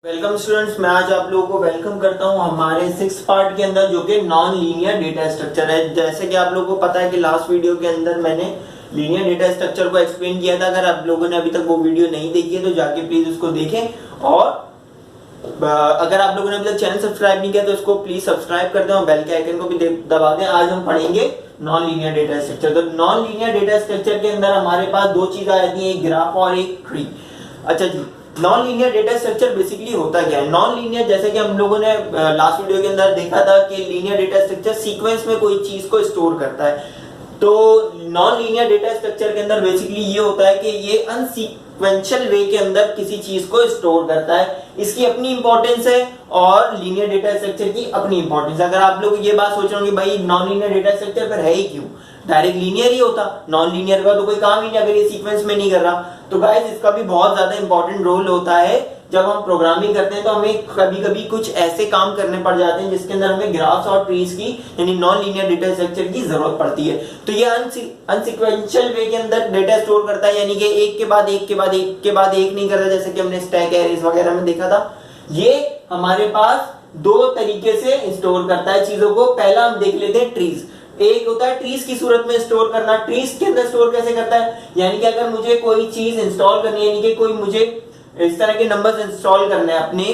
Welcome students, मैं आज आप लोगों को वेलकम करता हूं हमारे 6 पार्ट के अंदर जो कि नॉन लीनियर डेटा स्ट्रक्चर है। जैसे कि आप लोगों को पता है कि लास्ट वीडियो के अंदर मैंने लीनियर डेटा स्ट्रक्चर को एक्सप्लेन किया था। अगर आप लोगों ने अभी तक वो वीडियो नहीं देखी है तो जाके प्लीज उसको देखें, और अगर आप लोगों ने अभी तक चैनल सब्सक्राइब नहीं किया तो उसको प्लीज सब्सक्राइब कर दें और बेल के आइकन को भी दबा दें। आज हम पढ़ेंगे नॉन लीनियर डेटा स्ट्रक्चर। तो नॉन लीनियर डेटा स्ट्रक्चर के अंदर हमारे पास दो चीजें आती है, एक ग्राफ और एक ट्री। अच्छा जी, non linear data structure basically होता क्या है? नॉन लीनियर, जैसे कि हम लोगों ने लास्ट वीडियो के अंदर देखा था कि लीनियर डेटा स्ट्रक्चर सीक्वेंस में कोई चीज को स्टोर करता है। तो नॉन लीनियर डेटा स्ट्रक्चर के अंदर बेसिकली ये होता है कि ये अनसीक्वेंशियल वे के अंदर किसी चीज को स्टोर करता है। इसकी अपनी इंपॉर्टेंस है और लीनियर डेटा स्ट्रक्चर की अपनी इंपॉर्टेंस है। अगर आप लोग ये बात सोच रहे हो कि भाई नॉन लीनियर डेटा स्ट्रक्चर पर है ही क्यों, डायरेक्ट लीनियर ही होता, नॉन लीनियर का तो कोई काम ही नहीं अगर ये सीक्वेंस में नहीं कर रहा। तो गाइस इसका भी बहुत ज्यादा इंपॉर्टेंट रोल होता है। जब हम प्रोग्रामिंग करते हैं तो हमें कभी कभी कुछ ऐसे काम करने पड़ जाते हैं जिसके अंदर हमें ग्राफ्स और ट्रीज की यानी नॉन लीनियर डेटा स्ट्रक्चर की जरूरत पड़ती है। तो ये अनसीक्वेंशियल वे के अंदर डेटा स्टोर करता है, यानी कि एक के बाद एक के बाद एक के बाद एक नहीं करता, जैसे कि हमने स्टैक एरेज वगैरह में देखा था। ये हमारे पास दो तरीके से स्टोर करता है चीजों को। पहला हम देख लेते हैं ट्रीज। एक होता है ट्रीज की सूरत में स्टोर करना। ट्रीज के अंदर स्टोर कैसे करता है, यानी कि अगर मुझे कोई चीज इंस्टॉल करनी है, यानी कि कोई मुझे इस तरह के नंबर्स इंस्टॉल करने हैं अपने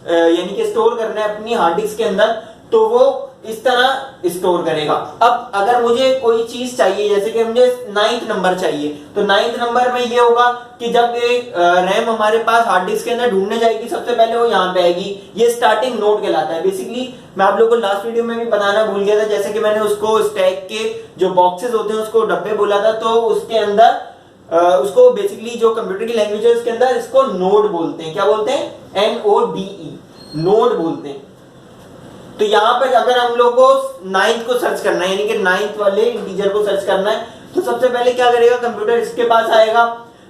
यानी कि स्टोर करने हैं अपनी हार्ड डिस्क के अंदर, तो वो इस तरह स्टोर करेगा। अब अगर मुझे कोई चीज चाहिए, जैसे कि मुझे 9th नंबर चाहिए, तो 9th नंबर में ये होगा कि जब एक रैम हमारे पास हार्ड डिस्क के अंदर ढूंढने जाएगी, सबसे पहले वो यहाँ पे आएगी। ये स्टार्टिंग नोड कहलाता है। बेसिकली मैं आप लोगों को लास्ट वीडियो में भी बताना भूल गया था, जैसे कि मैंने उसको स्टैक के जो बॉक्सेस होते हैं उसको डब्बे बोला था। तो उसके अंदर उसको बेसिकली जो कंप्यूटर की लैंग्वेज है उसके अंदर इसको नोड बोलते हैं। क्या बोलते हैं? NODE, नोड बोलते हैं। तो यहाँ पर अगर हम लोग को 9th को सर्च करना है, यानी कि 9th वाले इंटीजर को सर्च करना है, तो सबसे पहले क्या करेगा कंप्यूटर, इसके पास आएगा,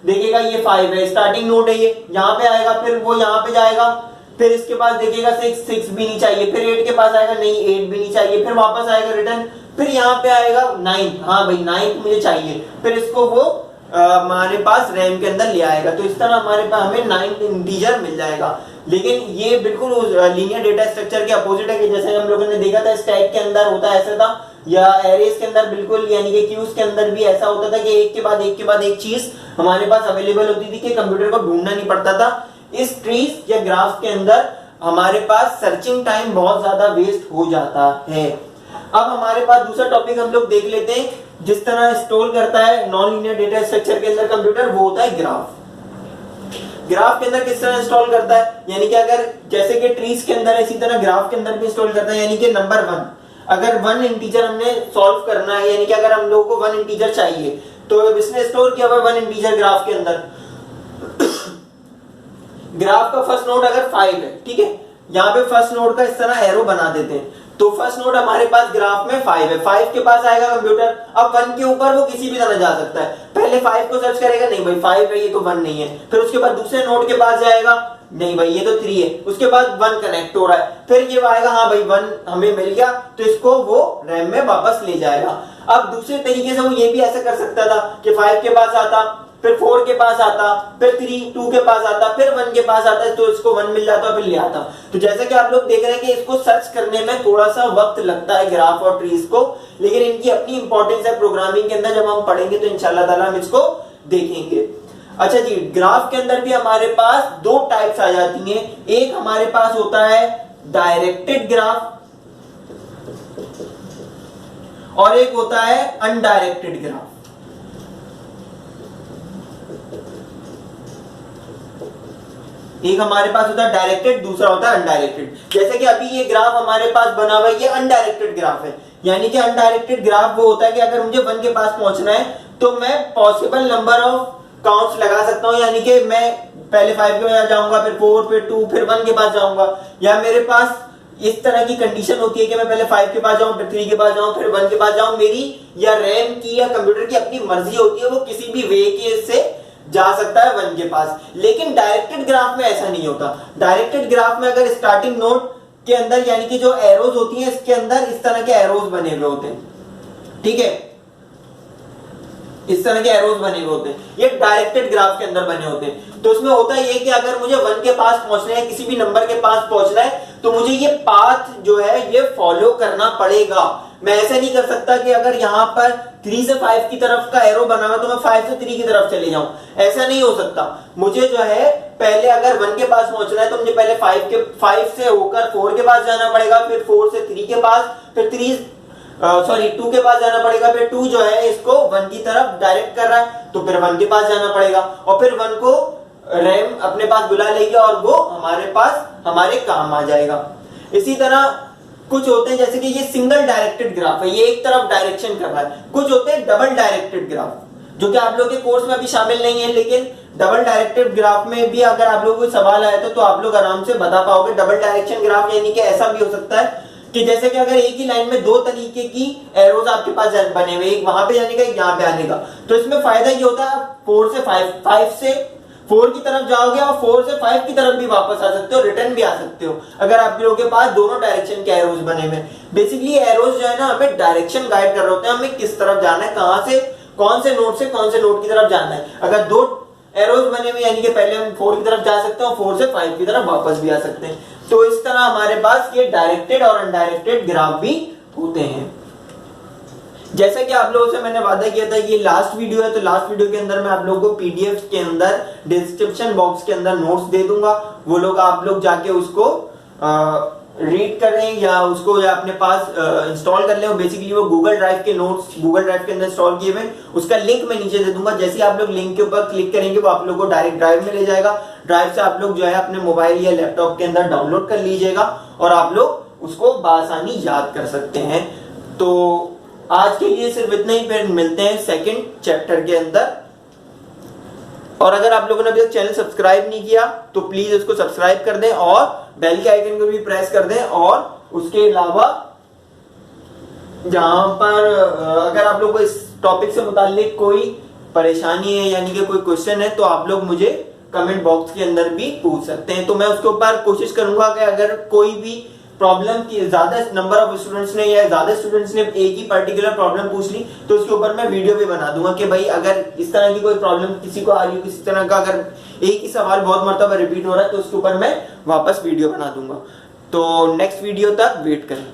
देखेगा ये 5 है, स्टार्टिंग नोड है ये, यहाँ पे आएगा, फिर वो यहाँ पे जाएगा, फिर इसके पास देखेगा 6 भी नहीं चाहिए, फिर 8 के पास आएगा, नहीं 8 भी नहीं चाहिए, फिर वापस आएगा रिटर्न, फिर यहाँ पे आएगा 9, हाँ भाई 9 मुझे चाहिए, फिर इसको वो हमारे पास रैम के अंदर ले आएगा। तो इस तरह हमारे पास हमें 9 इंटीजर मिल जाएगा। लेकिन ये बिल्कुल लीनियर डेटा स्ट्रक्चर के अपोजिट है कि जैसे हम लोगों ने देखा था स्टैक के अंदर होता ऐसा था, या एरेज के अंदर बिल्कुल यानी कि क्यूज के अंदर भी ऐसा होता था कि एक के बाद एक के बाद एक चीज हमारे पास अवेलेबल होती थी कि कंप्यूटर को ढूंढना नहीं पड़ता था। इस ट्रीज या ग्राफ के अंदर हमारे पास सर्चिंग टाइम बहुत ज्यादा वेस्ट हो जाता है। अब हमारे पास दूसरा टॉपिक हम लोग देख लेते हैं, जिस तरह स्टोर करता है नॉन लीनियर डेटा स्ट्रक्चर के अंदर कंप्यूटर, वो होता है ग्राफ। ग्राफ के अंदर किस तरह इंस्टॉल करता है, यानी कि अगर जैसे कि ट्रीज के अंदर इसी तरह ग्राफ के अंदर भी इंस्टॉल करता है। यानी कि नंबर 1, अगर 1 इंटीजर हमने सॉल्व करना है, यानी कि अगर हम लोगों को 1 इंटीजर चाहिए, तो इसने स्टोर किया हुआ 1 इंटीजर ग्राफ के अंदर। ग्राफ का फर्स्ट नोड अगर 5 है, ठीक है, यहाँ पे फर्स्ट नोड का इस तरह एरो बना देते हैं। तो फर्स्ट नोड हमारे पास ग्राफ में 5 है, 5 के पास आएगा कंप्यूटर। अब 1 के ऊपर वो किसी भी तरह जा सकता है। पहले 5 को सर्च करेगा, नहीं भाई 5 है, ये तो 1 नहीं है। फिर उसके बाद दूसरे नोड के पास जाएगा, नहीं भाई ये तो 3 है। उसके बाद 1 कनेक्ट हो रहा है, फिर ये आएगा, हाँ भाई 1 हमें मिल गया, तो इसको वो रैम में वापस ले जाएगा। अब दूसरे तरीके से वो ये भी ऐसा कर सकता था कि 5 के पास आता, फिर 4 के पास आता, फिर 2 के पास आता, फिर 1 के पास आता है, तो इसको 1 मिल जाता, फिर ले आता। तो जैसा कि आप लोग देख रहे हैं कि इसको सर्च करने में थोड़ा सा वक्त लगता है ग्राफ और ट्रीज को, लेकिन इनकी अपनी इंपॉर्टेंस है प्रोग्रामिंग के अंदर। जब हम पढ़ेंगे तो इंशाल्लाह ताला हम इसको देखेंगे। अच्छा जी, ग्राफ के अंदर भी हमारे पास 2 टाइप्स आ जाती हैं। एक हमारे पास होता है डायरेक्टेड ग्राफ और एक होता है अनडायरेक्टेड ग्राफ। एक हमारे पास होता है डायरेक्टेड, दूसरा होता है अनडायरेक्टेड। जैसे कि अभी ये ग्राफ हमारे पास बना हुआ है, ये अनडायरेक्टेड ग्राफ है। यानी कि अनडायरेक्टेड ग्राफ वो होता है कि अगर मुझे 1 के पास पहुंचना है तो मैं पॉसिबल नंबर ऑफ काउंट्स लगा सकता हूं, यानी कि मैं पहले 5 के पास जाऊंगा, फिर 4, फिर 2, फिर 1 के पास जाऊंगा। या मेरे पास इस तरह की कंडीशन होती है कि मैं पहले 5 के पास जाऊं, फिर 3 के पास जाऊं, फिर 1 के पास जाऊं। मेरी या रैम की या कंप्यूटर की अपनी मर्जी होती है, वो किसी भी वे के से जा सकता है 1 के पास। लेकिन डायरेक्टेड ग्राफ में ऐसा नहीं होता। डायरेक्टेड ग्राफ में अगर स्टार्टिंग नोड के अंदर यानी कि जो एरोज होती हैं, इसके अंदर इस तरह के एरोज बने हुए होते हैं, ठीक है। इस तरह के एरोज बने हुए होते हैं, ये डायरेक्टेड ग्राफ के अंदर बने होते हैं। तो इसमें होता ये कि अगर मुझे 1 के पास पहुंचना है, किसी भी नंबर के पास पहुंचना है, तो मुझे ये पाथ जो है ये फॉलो करना पड़ेगा। मैं ऐसा नहीं कर सकता कि अगर यहां पर 3 से 5 की तरफ का एरो बना हुआ तो मैं 5 से 3 की तरफ चले जाऊं, ऐसा नहीं हो सकता। मुझे जो है पहले अगर 1 के पास पहुंचना है तो मुझे पहले 5 से होकर 4 के पास जाना पड़ेगा, फिर 4 से 3 के पास, फिर 2 के पास जाना पड़ेगा, फिर 2 जो है इसको 1 की तरफ डायरेक्ट कर रहा है तो फिर 1 के पास जाना पड़ेगा, और फिर 1 को रैम अपने पास बुला लेगी और वो हमारे पास हमारे काम आ जाएगा। इसी तरह कुछ होते हैं जैसे कि ये सिंगल डायरेक्टेड ग्राफ है, ये एक तरफ डायरेक्शन कर रहा है। कुछ होते हैं डबल डायरेक्टेड ग्राफ, जो कि आप लोग के कोर्स में अभी शामिल नहीं है, लेकिन डबल डायरेक्टेड ग्राफ में भी अगर आप लोगों को सवाल आया तो आप लोग आराम से बता पाओगे। डबल डायरेक्शन ग्राफ यानी कि ऐसा भी हो सकता है कि जैसे कि अगर एक ही लाइन में 2 तरीके की एरोज आपके पास बने हुए, एक वहां पे जाने का, एक यहाँ पे आने का, तो इसमें फायदा ये होता है 4 से 5 से 4 की तरफ जाओगे और 4 से 5 की तरफ भी वापस आ सकते हो, रिटर्न भी आ सकते हो अगर आप लोगों के पास दोनों डायरेक्शन के एरोज बने हुए। बेसिकली एरोज जो है ना हमें डायरेक्शन गाइड कर रहे होते हैं, हमें किस तरफ जाना है, कहां से कौन से नोड की तरफ जाना है। अगर 2 एरोज बने हुए यानी कि पहले हम 4 की तरफ जा सकते हैं और 4 से 5 की तरफ वापस भी आ सकते हैं। तो इस तरह हमारे पास ये डायरेक्टेड और अनडायरेक्टेड ग्राफ भी होते हैं। जैसा कि आप लोगों से मैंने वादा किया था कि ये लास्ट वीडियो है, तो लास्ट वीडियो के अंदर मैं आप लोगों को पीडीएफ के अंदर डिस्क्रिप्शन बॉक्स के अंदर नोट्स दे दूंगा, वो लोग आप लोग जाके उसको रीड करें या उसको या अपने पास इंस्टॉल कर लें। बेसिकली वो गूगल ड्राइव के नोट्स गूगल ड्राइव के अंदर इंस्टॉल किए हुए, उसका लिंक मैं नीचे दे दूंगा। जैसे ही आप लोग लिंक के ऊपर क्लिक करेंगे वो आप लोग को डायरेक्ट ड्राइव में ले जाएगा। ड्राइव से आप लोग जो है अपने मोबाइल या लैपटॉप के अंदर डाउनलोड कर लीजिएगा और आप लोग उसको बासानी याद कर सकते हैं। तो आज के लिए सिर्फ इतना ही, फिर मिलते हैं सेकंड चैप्टर के अंदर। और अगर आप लोगों ने अभी तक चैनल सब्सक्राइब नहीं किया तो प्लीज उसको सब्सक्राइब कर दें और बेल के आइकन को भी प्रेस कर दें। और उसके अलावा जहां पर अगर आप लोग को इस टॉपिक से मुताल्लिक कोई परेशानी है यानी कि कोई क्वेश्चन है तो आप लोग मुझे कमेंट बॉक्स के अंदर भी पूछ सकते हैं। तो मैं उसके ऊपर कोशिश करूंगा कि अगर कोई भी प्रॉब्लम की ज्यादा नंबर ऑफ स्टूडेंट्स ने या ज्यादा स्टूडेंट्स ने एक ही पर्टिकुलर प्रॉब्लम पूछ ली तो उसके ऊपर मैं वीडियो भी बना दूंगा कि भाई अगर इस तरह की कोई प्रॉब्लम किसी को आ रही हो, किसी तरह का अगर एक ही सवाल बहुत मरतबा रिपीट हो रहा है तो उसके ऊपर मैं वापस वीडियो बना दूंगा। तो नेक्स्ट वीडियो तक वेट करें।